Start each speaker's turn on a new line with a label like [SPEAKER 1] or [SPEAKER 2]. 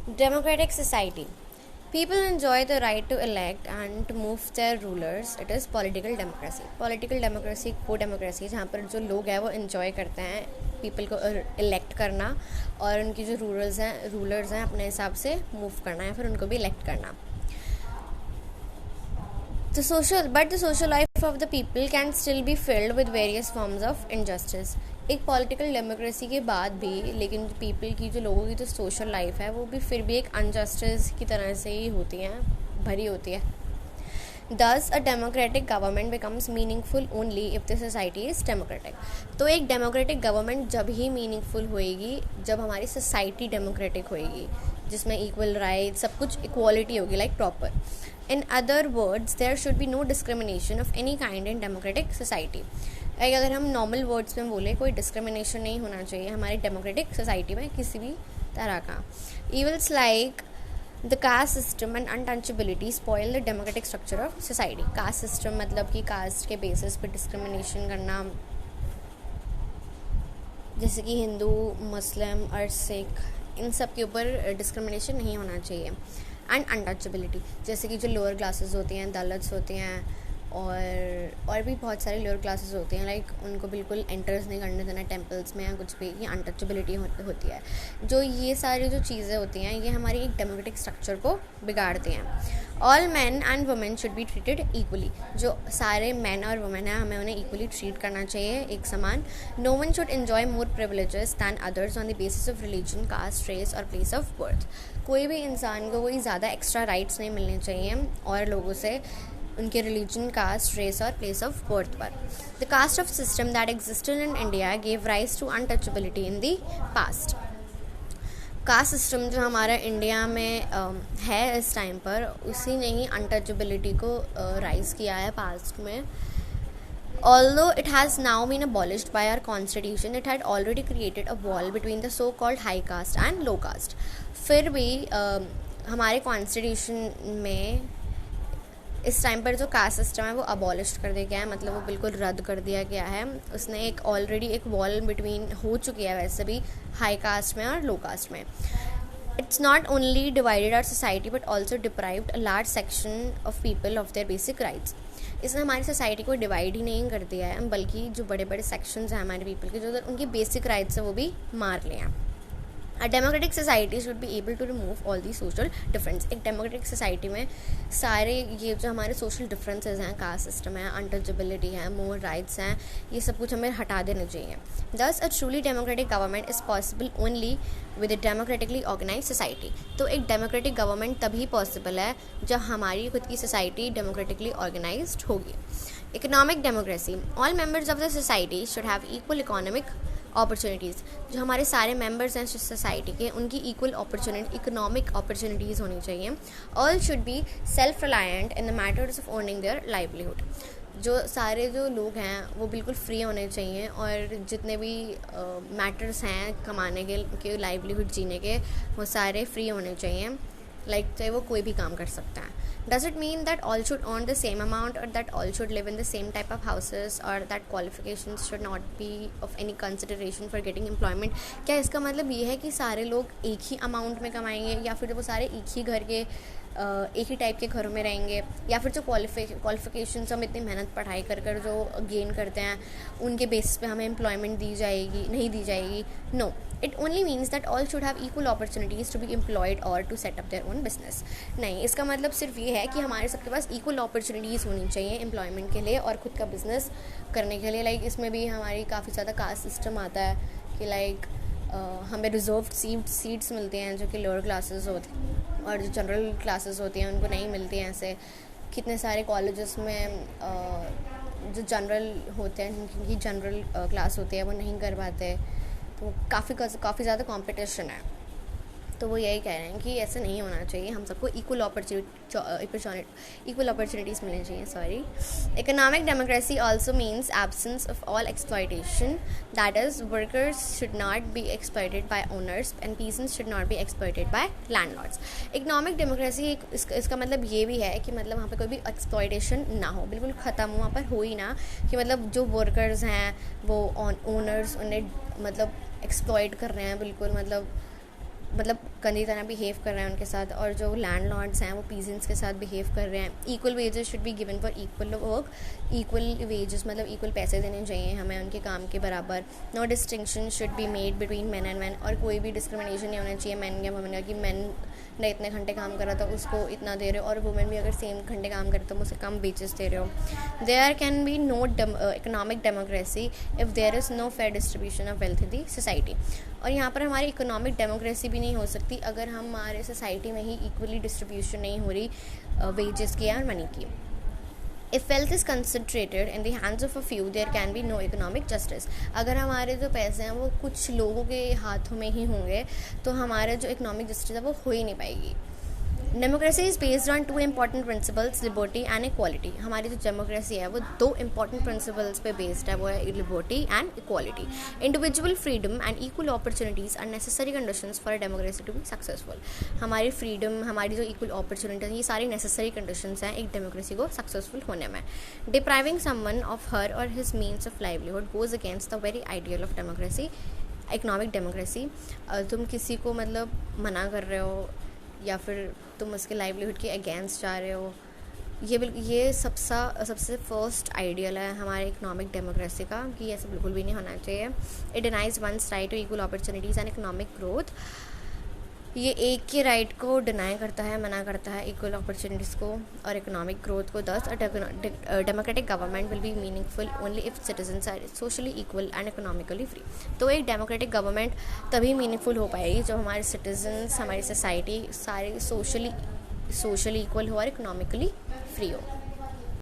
[SPEAKER 1] Democratic society. People enjoy the right to elect and to move their rulers. It is political democracy. Political democracy वो democracy है जहाँ पर जो लोग हैं वो enjoy करते हैं people को elect करना और उनकी जो rulers हैं अपने हिसाब से move करना या फिर उनको भी elect करना. The social life of the people can still be filled with various forms of injustice. एक पॉलिटिकल डेमोक्रेसी के बाद भी लेकिन पीपल की जो लोगों की जो सोशल लाइफ है वो भी फिर भी एक अनजस्टिस की तरह से ही होती हैं, भरी होती है. Thus, a democratic government becomes meaningful only if the society is democratic. तो एक डेमोक्रेटिक गवर्नमेंट जब ही मीनिंगफुल होएगी जब हमारी सोसाइटी डेमोक्रेटिक होएगी, जिसमें इक्वल राइट, सब कुछ इक्वालिटी होगी, like proper. In other words, there should be no discrimination of any kind in democratic society. अगर हम नॉर्मल वर्ड्स में बोले, कोई डिस्क्रिमिनेशन नहीं होना चाहिए हमारी डेमोक्रेटिक सोसाइटी में किसी भी तरह का. Evils like the caste system and untouchability spoil the democratic structure of society. caste system मतलब कि कास्ट के बेसिस पे डिस्क्रिमिनेशन करना, जैसे कि हिंदू, मुस्लिम और सिख, इन सब के ऊपर डिस्क्रिमिनेशन नहीं होना चाहिए. एंड अनटचेबिलिटी, जैसे कि जो लोअर क्लासेस होती हैं, दलित्स होती हैं और भी बहुत सारे लोअर क्लासेस होती हैं, लाइक उनको बिल्कुल एंटर्स नहीं करने देना टेम्पल्स में या कुछ भी, ये अनटचेबिलिटी होती है. जो ये सारी जो चीज़ें होती हैं ये हमारी एक डेमोक्रेटिक स्ट्रक्चर को बिगाड़ती हैं. All man and women should be treated equally. जो सारे मैन और वुमेन हैं हमें उन्हें इक्वली ट्रीट करना चाहिए, एक समान. No one should enjoy more privileges than others on the basis of religion, caste, race और प्लेस ऑफ बर्थ. कोई भी इंसान को कोई ज़्यादा एक्स्ट्रा राइट्स नहीं मिलने चाहिए और लोगों से उनके रिलीजन, कास्ट, रेस और प्लेस ऑफ बर्थ पर. The caste of system that existed in India gave rise to untouchability in the past. Caste system जो हमारा इंडिया में है इस टाइम पर, उसी ने ही अनटचेबिलिटी को राइज किया है पास्ट में. Although it has now been abolished by our constitution, it had already created a wall between the so-called high caste and low caste. फिर भी हमारे कॉन्स्टिट्यूशन में इस टाइम पर जो कास्ट सिस्टम है वो अबॉलिश कर दिया गया है, मतलब वो बिल्कुल रद्द कर दिया गया है. उसने एक ऑलरेडी एक वॉल बिटवीन हो चुकी है वैसे भी हाई कास्ट में और लो कास्ट में. It's not only divided our society but also deprived a large section of people of their basic rights. इसने हमारी सोसाइटी को डिवाइड ही नहीं कर दिया है बल्कि जो बड़े बड़े सेक्शंस हैं हमारे पीपल के, जो उनके बेसिक राइट्स हैं वो भी मार लिए हैं. A democratic society should be able to remove all these social difference. एक डेमोक्रेटिक सोसाइटी में सारे ये जो हमारे सोशल डिफरेंसेस हैं, कास्ट सिस्टम है, अनटचेबिलिटी है, मोर राइट्स हैं, ये सब कुछ हमें हटा देने चाहिए. Thus, a truly democratic government is possible only with a democratically organized society. तो एक डेमोक्रेटिक गवर्नमेंट तभी पॉसिबल है जब हमारी खुद की सोसाइटी डेमोक्रेटिकली ऑर्गेनाइज्ड होगी. Economic democracy. All members of the society should have equal economic opportunities. जो हमारे सारे मेंबर्स हैं सोसाइटी के, उनकी इक्वल इकोनॉमिक अपॉर्चुनिटीज़ होनी चाहिए. All should be self reliant in the matters of earning their livelihood. जो सारे जो लोग हैं वो बिल्कुल फ्री होने चाहिए और जितने भी मैटर्स हैं कमाने के लाइवलीहुड जीने के, वो सारे फ्री होने चाहिए. लाइक चाहे वो कोई भी काम कर सकता है. Does it mean that all should earn the same amount or that all should live in the same type of houses or that qualifications should not be of any consideration for getting employment? क्या इसका मतलब ये है कि सारे लोग एक ही amount में कमाएंगे या फिर वो सारे एक ही घर के एक ही टाइप के घरों में रहेंगे, या फिर जो क्वालिफिकेशंस हम इतनी मेहनत पढ़ाई कर जो गेन करते हैं उनके बेसिस पे हमें एम्प्लॉयमेंट दी जाएगी, नहीं दी जाएगी. No, it only means that all should have equal opportunities to be employed और to set up their own business. नहीं, इसका मतलब सिर्फ ये है कि हमारे सबके पास इक्वल अपॉर्चुनिटीज़ होनी चाहिए एम्प्लॉयमेंट के लिए और ख़ुद का बिजनेस करने के लिए. लाइक इसमें भी हमारी काफ़ी ज़्यादा कास्ट सिस्टम आता है कि लाइक हमें रिजर्व्ड सीट्स मिलती हैं जो कि लोअर क्लासेस होती हैं और जो जनरल क्लासेस होती हैं उनको नहीं मिलती हैं. ऐसे कितने सारे कॉलेजेस में जो जनरल होते हैं, जिनकी जनरल क्लास होती है, वो नहीं कर पाते. तो काफ़ी ज़्यादा कंपटीशन है. तो वो यही कह रहे हैं कि ऐसे नहीं होना चाहिए, हम सबको इक्वल अपॉर्चुनिटीज़ मिलनी चाहिए. Economic democracy also means absence of all exploitation. That is workers should not be exploited by owners and peasants should not be exploited by landlords. Economic democracy इसका मतलब ये भी है कि मतलब वहाँ पे कोई भी एक्सप्लॉयटेशन ना हो, बिल्कुल ख़त्म हो, वहाँ पर हो ही ना कि मतलब जो वर्कर्स हैं वो ओनर्स उन्हें मतलब एक्सप्लॉयट कर रहे हैं बिल्कुल, मतलब मतलब गंदी तरह बिहेव कर रहे हैं उनके साथ, और जो लैंडलॉर्ड्स हैं वो पीजेंट्स के साथ बिहेव कर रहे हैं। Equal wages should be given for equal work, equal wages मतलब इक्वल पैसे देने चाहिए हमें उनके काम के बराबर। No distinction should be made between man and man, और कोई भी डिस्क्रिमिनेशन नहीं होना चाहिए मैन या वुमेन का, कि मैन ने इतने घंटे काम करा तो उसको इतना दे रहे हो, और वुमेन भी अगर सेम घंटे काम करे तो मुझसे कम वेजेस दे रहे हो। There can be no economic democracy if there is no fair distribution of wealth in the society. और यहाँ पर हमारी इकोनॉमिक डेमोक्रेसी भी नहीं हो सकती अगर हमारे सोसाइटी में ही इक्वली डिस्ट्रीब्यूशन नहीं हो रही वेजेस की और मनी की। If wealth is concentrated in the hands of a few, there can be no economic justice. अगर हमारे जो पैसे हैं वो कुछ लोगों के हाथों में ही होंगे तो हमारा जो इकोनॉमिक जस्टिस है वो हो ही नहीं पाएगी। Democracy is based on 2 important principles, liberty and equality. हमारी जो डेमोक्रेसी है वो 2 important प्रिंसिपल्स पे बेस्ड है, वो है liberty and equality. Individual freedom and equal opportunities are necessary conditions for democracy to be successful. हमारी फ्रीडम, हमारी जो इक्वल अपॉर्चुनिटीज, ये सारी नेसेसरी कंडीशंस हैं एक डेमोक्रेसी को सक्सेसफुल होने में। डिप्राइविंग समवन ऑफ हर और his means of livelihood goes against the very ideal of democracy. Economic democracy, तुम किसी को मतलब मना कर रहे हो या फिर तुम उसके लाइवलीहुड के अगेंस्ट जा रहे हो, ये सबसे फर्स्ट आइडियल है हमारे इकोनॉमिक डेमोक्रेसी का, कि ऐसा बिल्कुल भी नहीं होना चाहिए। It denies one's right to equal opportunities and economic growth. ये एक के राइट को डिनाई करता है, मना करता है इक्वल अपॉर्चुनिटीज़ को और इकोनॉमिक ग्रोथ को। Thus democratic government will be meaningful only if citizens are socially equal and economically free. तो एक डेमोक्रेटिक गवर्नमेंट तभी मीनिंगफुल हो पाएगी जब हमारे सिटीजन्स, हमारी सोसाइटी सारी सोशली इक्वल हो और इकोनॉमिकली फ्री हो।